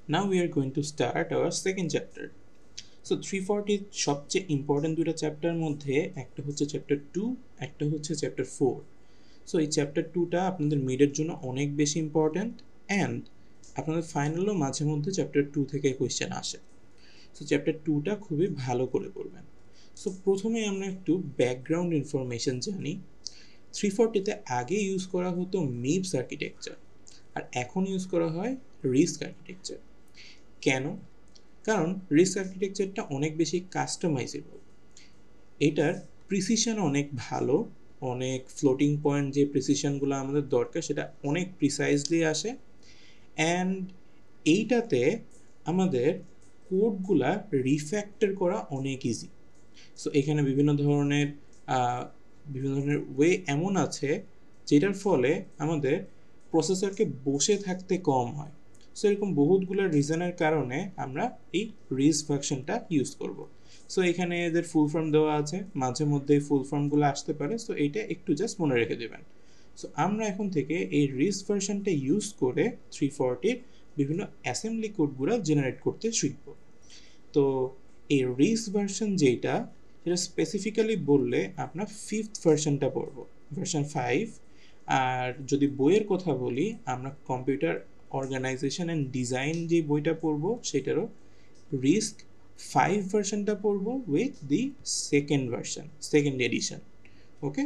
Now we are going to start our second chapter. So 340 সবচেয়ে important দুটো chapter মধ্যে একটা হচ্ছে চ্যাপ্টার 2, একটা হচ্ছে চ্যাপ্টার 4। সো এই চ্যাপ্টার 2টা আপনাদের মিডের জন্য অনেক বেশি ইম্পর্টেন্ট অ্যান্ড আপনাদের ফাইনালও মাঝে মধ্যে চ্যাপ্টার 2 থেকে কোয়েশ্চেন আসে। সো চ্যাপ্টার 2টা খুবই ভালো করে পড়বেন। সো প্রথমে আমরা একটু ব্যাকগ্রাউন্ড ইনফরমেশন জানি। 340তে আগে ইউজ করা হতো মিপস আর্কিটেকচার আর এখন ইউজ করা হয় রিস্ক আর্কিটেকচার। কেন? কারণ রিস্ক আর্কিটেকচারটা অনেক বেশি কাস্টমাইজেবল, এটার প্রিসিশন অনেক ভালো, অনেক ফ্লোটিং পয়েন্ট যে প্রিসিশনগুলো আমাদের দরকার সেটা অনেক প্রিসাইজলি আসে অ্যান্ড এইটাতে আমাদের কোডগুলা রিফ্যাক্টর করা অনেক ইজি। সো এখানে বিভিন্ন ধরনের ওয়ে এমন আছে যেটার ফলে আমাদের প্রসেসরকে বসে থাকতে কম হয়। সো এরকম বহুতগুলো রিজনের কারণে আমরা এই রিস ফাংশনটা ইউজ করব। সো এখানে এদের ফুল ফর্ম দেওয়া আছে, মাঝে মধ্যে ফুল ফর্মগুলো আসতে পারে, সো এইটা একটু জাস্ট মনে রেখে দেবেন। সো আমরা এখন থেকে এই রিস ভার্সনটা ইউজ করে 340 বিভিন্ন অ্যাসেম্বলি কোডগুলো জেনারেট করতে শিখব। তো এই রিস ভার্সন যেটা সেটা স্পেসিফিক্যালি বললে আমরা 5th ভার্সনটা পড়ব, ভার্সন 5। আর যদি বইয়ের কথা বলি আমরা কম্পিউটার অর্গানাইজেশন অ্যান্ড ডিজাইন যে বইটা পড়ব সেটারও রিস্ক 5 ভার্সনটা পড়ব with the second version, second addition. Okay,